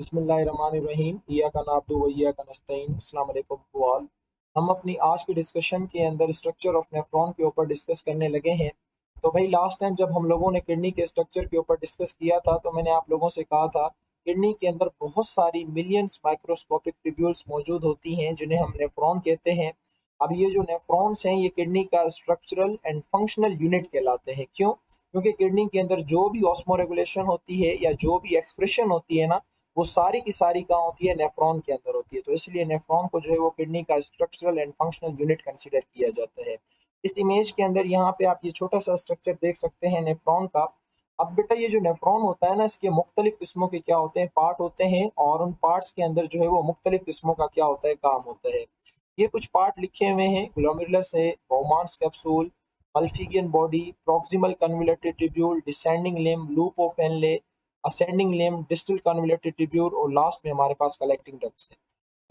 बिस्मिल्लाहिर्रहमानिर्रहीम इय्याका नअब्दु व इय्याका नस्तईन। अस्सलाम वालेकुम टू ऑल। हम अपनी आज की डिस्कशन के अंदर स्ट्रक्चर ऑफ नेफ्रॉन के ऊपर डिस्कस करने लगे हैं। तो भाई लास्ट टाइम जब हम लोगों ने किडनी के स्ट्रक्चर के ऊपर डिस्कस किया था तो मैंने आप लोगों से कहा था किडनी के अंदर बहुत सारी मिलियंस माइक्रोस्कोपिक ट्यूब्यूल्स मौजूद होती हैं जिन्हें हम नेफ्रॉन कहते हैं। अब ये जो नेफ्रॉन्स हैं ये किडनी का स्ट्रक्चरल एंड फंक्शनल यूनिट कहलाते हैं। क्यों? क्योंकि किडनी के अंदर जो भी ऑस्मोरेगुलेशन होती है या जो भी एक्सप्रेशन होती है ना, वो सारी की सारी कहाँ होती है? नेफ्रॉन के अंदर होती है। तो इसलिए नेफ्रॉन को जो है वो किडनी का structural and functional unit consider किया जाता है। इस इमेज के अंदर यहाँ पे आप ये छोटा सा स्ट्रक्चर देख सकते हैं नेफ्रॉन का। अब बेटा ये जो नेफ्रॉन होता है ना, इसके मुख्तलिफ किस्मों के क्या होते हैं? पार्ट होते हैं, और उन पार्ट्स के अंदर जो है वो मुख्तलिफ किस्मों का क्या होता है? काम होता है। ये कुछ पार्ट लिखे हुए हैं, ग्लोमेरुलस है, Bowman's capsule, Malpighian body, proximal convoluted tubule, descending limb, loop of Henle, ascending limb, distal convoluted tubule, और लास्ट में हमारे पास कलेक्टिंग डक्ट्स है।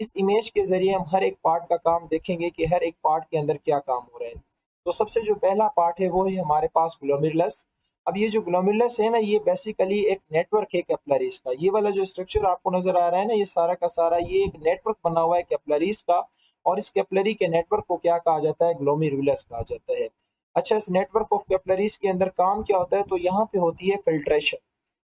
इस इमेज के जरिए हम हर एक पार्ट का काम देखेंगे कि हर एक पार्ट के अंदर क्या काम हो रहा है। तो सबसे जो पहला पार्ट है वो है हमारे पास ग्लोमेरुलस। अब ये जो ग्लोमेरुलस है ना, ये बेसिकली एक नेटवर्क है कैपिलरीज का। ये वाला जो स्ट्रक्चर आपको नजर आ रहा है ना, ये सारा का सारा ये एक नेटवर्क बना हुआ है कैपिलरीज का। और इस कैपिलरी के नेटवर्क को क्या कहा जाता है? ग्लोमेरुलस कहा जाता है। अच्छा, इस नेटवर्क ऑफ कैपिलरीज के अंदर काम क्या होता है? तो यहाँ पे होती है फिल्ट्रेशन।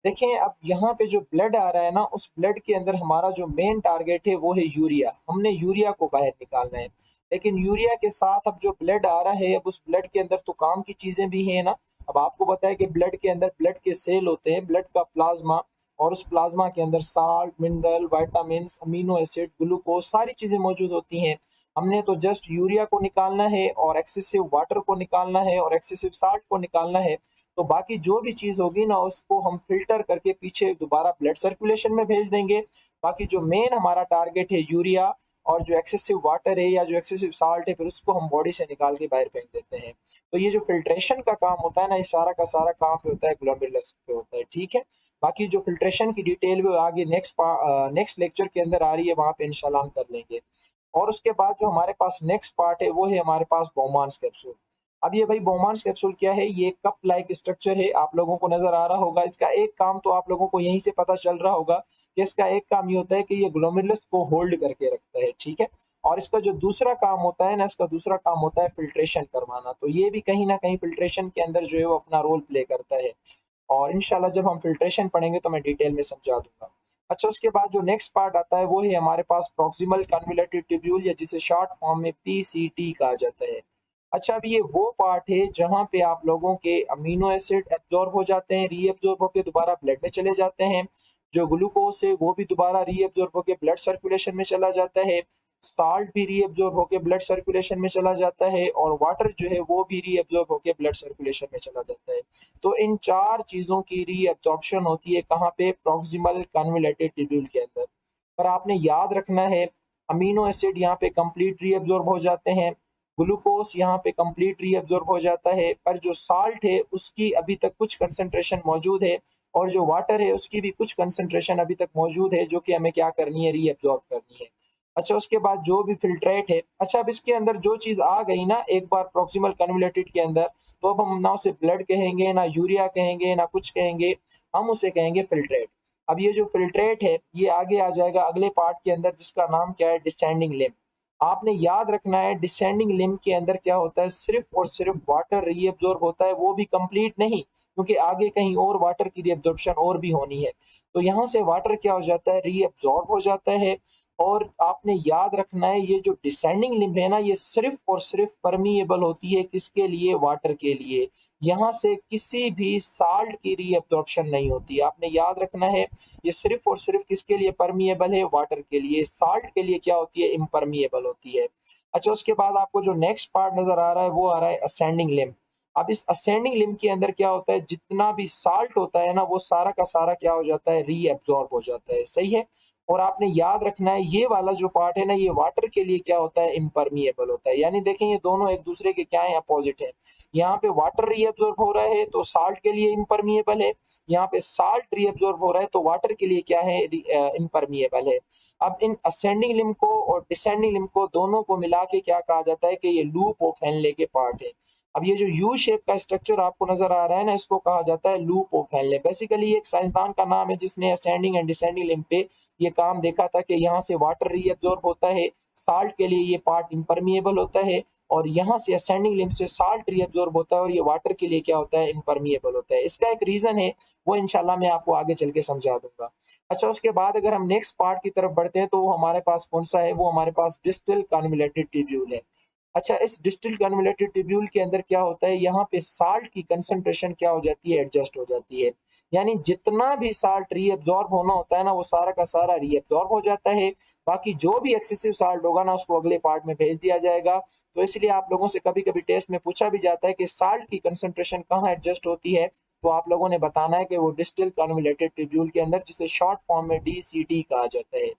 देखें, अब यहाँ पे जो ब्लड आ रहा है ना, उस ब्लड के अंदर हमारा जो मेन टारगेट है वो है यूरिया। हमने यूरिया को बाहर निकालना है। लेकिन यूरिया के साथ अब जो ब्लड आ रहा है, अब उस ब्लड के अंदर तो काम की चीजें भी हैं ना। अब आपको पता है कि ब्लड के अंदर ब्लड के सेल होते हैं, ब्लड का प्लाज्मा, और उस प्लाज्मा के अंदर salt, mineral, vitamin, amino acid, glucose, सारी चीजें मौजूद होती हैं। हमने तो जस्ट यूरिया को निकालना है, और एक्सेसिव वाटर को निकालना है, और एक्सेसिव साल्ट को निकालना है। तो बाकी जो भी चीज होगी ना, उसको हम फिल्टर करके पीछे दोबारा ब्लड सर्कुलेशन में भेज देंगे। बाकी जो मेन हमारा टारगेट है यूरिया, और जो एक्सेसिव वाटर है या जो एक्सेसिव साल्ट है, फिर उसको हम बॉडी से निकाल के बाहर फेंक देते हैं। तो ये जो फिल्ट्रेशन का काम होता है ना, ये सारा का सारा काम पे होता है, ग्लोमेरुलस पे होता है। ठीक है। बाकी जो फिल्ट्रेशन की डिटेल वो आगे नेक्स्ट लेक्चर के अंदर आ रही है, वहां पे इंशाल्लाह हम कर लेंगे। और उसके बाद जो हमारे पास नेक्स्ट पार्ट है वो है हमारे पास बोमार्स कैप्सूल। अब ये भाई बोमार्स कैप्सूल क्या है? ये कप लाइक स्ट्रक्चर है, आप लोगों को नजर आ रहा होगा। इसका एक काम तो आप लोगों को यहीं से पता चल रहा होगा कि इसका एक काम ये होता है कि ये ग्लोमेरुलस को होल्ड करके रखता है। ठीक है। और इसका जो दूसरा काम होता है ना, इसका दूसरा काम होता है फिल्ट्रेशन करवाना। तो ये भी कहीं ना कहीं फिल्ट्रेशन के अंदर जो है वो अपना रोल प्ले करता है। और इंशाल्लाह जब हम फिल्ट्रेशन पढ़ेंगे तो मैं डिटेल में समझा दूंगा। अच्छा, उसके बाद जो नेक्स्ट पार्ट आता है वो है हमारे पास प्रॉक्सिमल कन्वोल्यूटेड ट्यूब्यूल, या जिसे शॉर्ट फॉर्म में पीसीटी कहा जाता है। अच्छा, अब ये वो पार्ट है जहाँ पे आप लोगों के अमीनो एसिड एब्जॉर्ब हो जाते हैं, रीएब्जॉर्ब होकर दोबारा ब्लड में चले जाते हैं। जो ग्लूकोज है वो भी दोबारा रीएब्जॉर्ब होकर ब्लड सर्कुलेशन में चला जाता है। साल्ट भी रीएब्जॉर्ब होकर ब्लड सर्कुलेशन में चला जाता है, और वाटर जो है वो भी रीएब्जॉर्ब होकर ब्लड सर्कुलेशन में चला जाता है। तो इन चार चीजों की रीअब्जॉर्प्शन होती है कहाँ पे? प्रॉक्सिमल कन्वोल्यूटेड ट्यूब्यूल के अंदर। पर आपने याद रखना है, अमीनो एसिड यहाँ पे कंप्लीट रीअब्जॉर्ब हो जाते हैं, ग्लूकोज यहाँ पे कंप्लीट रीअब्जॉर्ब हो जाता है, पर जो साल्ट है उसकी अभी तक कुछ कंसंट्रेशन मौजूद है, और जो वाटर है उसकी भी कुछ कंसंट्रेशन अभी तक मौजूद है, जो कि हमें क्या करनी है? रीअब्जॉर्ब करनी है। अच्छा, उसके बाद जो भी फिल्ट्रेट है, अच्छा अब इसके अंदर जो चीज आ गई ना एक बार प्रॉक्सिमल कन्वोल्यूटेड के अंदर, तो अब हम ना उसे ब्लड कहेंगे, ना यूरिया कहेंगे, ना कुछ कहेंगे, हम उसे कहेंगे फिल्ट्रेट। अब ये जो फिल्ट्रेट है ये आगे आ जाएगा अगले पार्ट के अंदर, जिसका नाम क्या है? Descending limb. आपने याद रखना है, डिसेंडिंग लिम्ब के अंदर क्या होता है? सिर्फ और सिर्फ वाटर रीअब्जॉर्ब होता है, वो भी कंप्लीट नहीं, क्योंकि आगे कहीं और वाटर की रीअब्जॉर्प्शन और भी होनी है। तो यहाँ से वाटर क्या हो जाता है? रीअब्जॉर्ब हो जाता है। और आपने याद रखना है, ये जो डिसेंडिंग लिम्ब है ना, ये सिर्फ और सिर्फ परमिएबल होती है किसके लिए? वाटर के लिए। यहाँ से किसी भी साल्ट की रीअब्जॉर्प्शन नहीं होती। आपने याद रखना है, ये सिर्फ और सिर्फ किसके लिए परमिएबल है? वाटर के लिए। साल्ट के लिए क्या होती है? इम्परमिएबल होती है। अच्छा, उसके बाद आपको जो नेक्स्ट पार्ट नजर आ रहा है वो आ रहा है असेंडिंग लिम्ब। अब इस असेंडिंग लिम्ब के अंदर क्या होता है? जितना भी साल्ट होता है ना, वो सारा का सारा क्या हो जाता है? रीअब्जॉर्ब हो जाता है। सही है। और आपने याद रखना है, ये वाला जो पार्ट है ना, ये वाटर के लिए क्या होता है? इम्परमिएबल होता है। यानी देखें, ये दोनों एक दूसरे के क्या है? अपोजिट है। यहाँ पे वाटर रीअब्जॉर्ब हो रहा है तो साल्ट के लिए इम्परमिएबल है। यहाँ पे साल्ट रीअब्जॉर्ब हो रहा है तो वाटर के लिए क्या है? इम्परमिएबल है। अब इन असेंडिंग लिम्ब को और डिसेंडिंग लिम्ब को दोनों को मिला के क्या कहा जाता है? कि ये लूप ऑफ हेनले के पार्ट है। अब ये जो यू शेप का स्ट्रक्चर आपको नजर आ रहा है ना, इसको कहा जाता है लूप ऑफ हेनले। बेसिकली एक साइंसदान का नाम है जिसने असेंडिंग एंड डिसेंडिंग लिम्ब पे ये काम देखा था कि यहाँ से वाटर रीअब्जॉर्ब होता है, साल्ट के लिए ये पार्ट इम्परमिएबल होता है, और यहाँ से असेंडिंग लिम्ब से साल्ट रीअब्जॉर्ब होता है और ये वाटर के लिए क्या होता है, इम्परमिएबल होता है। इसका एक रीजन है, वो इंशाल्लाह मैं आपको आगे चल के समझा दूंगा। अच्छा, उसके बाद अगर हम नेक्स्ट पार्ट की तरफ बढ़ते हैं तो वो हमारे पास कौन सा है, वो हमारे पास डिस्टल कन्वोल्यूटेड ट्यूब्यूल है। अच्छा, इस डिस्टिल कन्वोल्यूटेड ट्यूब्यूल के अंदर क्या होता है, यहाँ पे साल्ट की कंसंट्रेशन क्या हो जाती है, एडजस्ट हो जाती है। यानी जितना भी साल्ट रीअब्जॉर्ब होना होता है ना, वो सारा का सारा रीअब्जॉर्ब हो जाता है। बाकी जो भी एक्सेसिव साल्ट होगा ना, उसको अगले पार्ट में भेज दिया जाएगा। तो इसलिए आप लोगों से कभी कभी टेस्ट में पूछा भी जाता है कि साल्ट की कंसंट्रेशन कहाँ एडजस्ट होती है, तो आप लोगों ने बताना है कि वो डिस्टिल कन्वोल्यूटेड ट्यूब्यूल के अंदर, जिसे शॉर्ट फॉर्म में DCT कहा जाता है।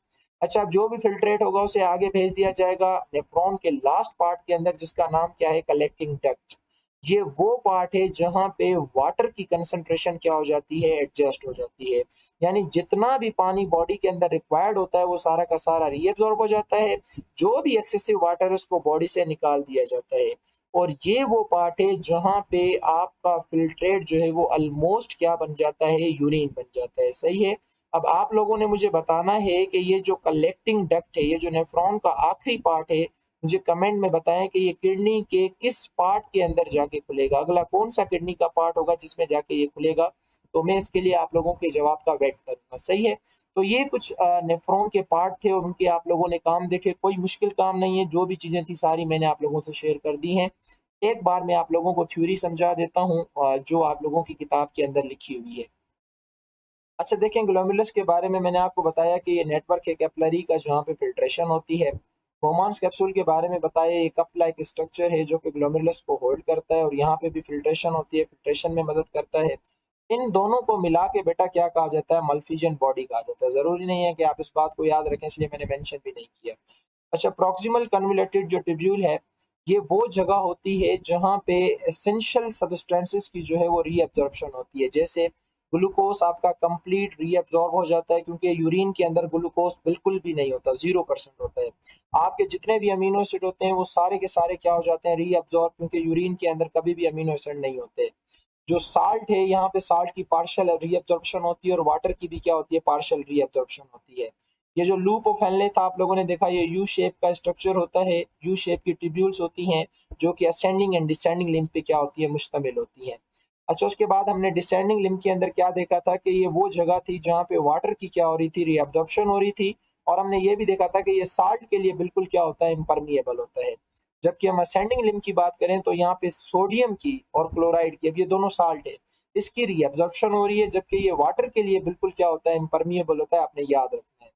अच्छा, अब जो भी फिल्ट्रेट होगा उसे आगे भेज दिया जाएगा नेफ्रॉन के लास्ट पार्ट के अंदर, जिसका नाम क्या है, कलेक्टिंग डक्ट। ये वो पार्ट है जहां पे वाटर की कंसंट्रेशन क्या हो जाती है, एडजस्ट हो जाती है। यानी जितना भी पानी बॉडी के अंदर रिक्वायर्ड होता है वो सारा का सारा रीअब्सॉर्ब हो जाता है। जो भी एक्सेसिव वाटर है उसको बॉडी से निकाल दिया जाता है। और ये वो पार्ट है जहां पे आपका फिल्ट्रेट जो है वो ऑलमोस्ट क्या बन जाता है, यूरिन बन जाता है। सही है। अब आप लोगों ने मुझे बताना है कि ये जो कलेक्टिंग डक्ट है, ये जो नेफ्रॉन का आखिरी पार्ट है, मुझे कमेंट में बताएं कि ये किडनी के किस पार्ट के अंदर जाके खुलेगा। अगला कौन सा किडनी का पार्ट होगा जिसमें जाके ये खुलेगा, तो मैं इसके लिए आप लोगों के जवाब का वेट करूंगा। सही है। तो ये कुछ नेफ्रॉन के पार्ट थे और उनके आप लोगों ने काम देखे। कोई मुश्किल काम नहीं है, जो भी चीजें थी सारी मैंने आप लोगों से शेयर कर दी हैं। एक बार मैं आप लोगों को थ्योरी समझा देता हूँ जो आप लोगों की किताब के अंदर लिखी हुई है। अच्छा देखें, ग्लोमेरुलस के बारे में मैंने आपको बताया कि ये नेटवर्क है कैपिलरी का जहाँ पे फिल्ट्रेशन होती है। बोमांस कैप्सूल के बारे में बताया, ये कप लाइक स्ट्रक्चर है जो कि ग्लोमेरुलस को होल्ड करता है और यहाँ पे भी फिल्ट्रेशन होती है, फिल्ट्रेशन में मदद करता है। इन दोनों को मिला के बेटा क्या कहा जाता है, मल्फिजियन बॉडी कहा जाता है। जरूरी नहीं है कि आप इस बात को याद रखें, इसलिए मैंने मेंशन भी नहीं किया। अच्छा, प्रॉक्सिमल कन्वोल्यूटेड जो ट्यूब्यूल है, ये वो जगह होती है जहाँ पे एसेंशियल सब्सटेंसेस की जो है वो रीअब्जॉर्प्शन होती है। जैसे ग्लूकोज आपका कंप्लीट रीअब्जॉर्ब हो जाता है, क्योंकि यूरिन के अंदर ग्लूकोज बिल्कुल भी नहीं होता, 0% होता है। आपके जितने भी अमीनो एसिड होते हैं वो सारे के सारे क्या हो जाते हैं, रीअब्जॉर्ब, क्योंकि यूरिन के अंदर कभी भी अमीनो एसिड नहीं होते। जो साल्ट है, यहाँ पे साल्ट की पार्शियल रीअब्जॉर्प्शन होती है और वाटर की भी क्या होती है, पार्शियल रीअब्जॉर्प्शन होती है। ये जो लूप ऑफ हेनले था आप लोगों ने देखा, ये यू शेप का स्ट्रक्चर होता है। यू शेप की ट्यूब्यूल्स होती हैं जो कि असेंडिंग एंड डिसेंडिंग लिम्ब पे क्या होती है, मुश्तमिल होती हैं। अच्छा, उसके बाद हमने डिसेंडिंग लिम्ब के अंदर क्या देखा था कि ये वो जगह थी जहाँ पे वाटर की क्या हो रही थी, रीअब्जॉर्प्शन हो रही थी। और हमने ये भी देखा था कि ये साल्ट के लिए बिल्कुल क्या होता है, इम्परमिएबल होता है। जबकि हम असेंडिंग लिम्ब की बात करें तो यहाँ पे सोडियम की और क्लोराइड की, अब ये दोनों साल्ट है, इसकी रीअब्जॉर्प्शन हो रही है, जबकि ये वाटर के लिए बिल्कुल क्या होता है, इम्परमिएबल होता है। आपने याद रखना है।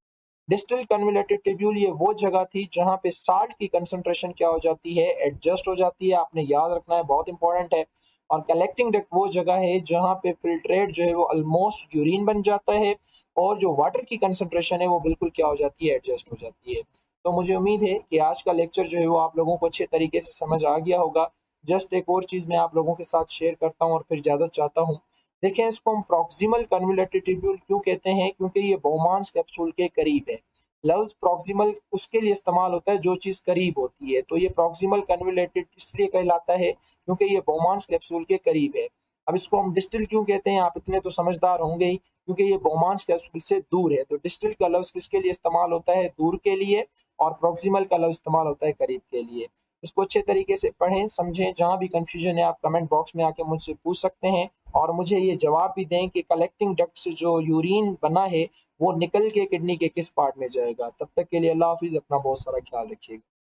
डिस्टल कन्वोल्यूटेड ट्यूब्यूल ये वो जगह थी जहां पे साल्ट की कंसंट्रेशन क्या हो जाती है, एडजस्ट हो जाती है। आपने याद रखना है, बहुत इंपॉर्टेंट है। और कलेक्टिंग डक्ट वो जगह है जहां पे फिल्ट्रेट जो है वो ऑलमोस्ट यूरिन बन जाता है और जो वाटर की कंसंट्रेशन है वो बिल्कुल क्या हो जाती है, एडजस्ट हो जाती है। तो मुझे उम्मीद है कि आज का लेक्चर जो है वो आप लोगों को अच्छे तरीके से समझ आ गया होगा। जस्ट एक और चीज मैं आप लोगों के साथ शेयर करता हूँ और फिर इजाजत चाहता हूँ। देखें, इसको हम प्रॉक्सिमल कन्वोल्यूटेड ट्यूब्यूल क्यों कहते हैं, क्योंकि ये बोमांस कैप्सूल के करीब है। लफ्ज प्रॉक्सिमल उसके लिए इस्तेमाल होता है जो चीज करीब होती है। तो ये प्रॉक्सिमल कन्वोल्यूटेड इसलिए कहलाता है क्योंकि ये बोमांस कैप्सूल के करीब है। अब इसको हम डिस्टिल क्यों कहते हैं, आप इतने तो समझदार होंगे ही, क्योंकि ये बोमांस कैप्सूल से दूर है। तो डिस्टिल का लफ्ज किसके लिए इस्तेमाल होता है, दूर के लिए, और प्रॉक्सिमल का लफ्ज इस्तेमाल होता है करीब के लिए। इसको अच्छे तरीके से पढ़ें, समझें। जहां भी कंफ्यूजन है आप कमेंट बॉक्स में आके मुझसे पूछ सकते हैं और मुझे ये जवाब भी दें कि कलेक्टिंग डक्ट से जो यूरिन बना है वो निकल के किडनी के किस पार्ट में जाएगा। तब तक के लिए अल्लाह हाफिज, अपना बहुत सारा ख्याल रखिएगा।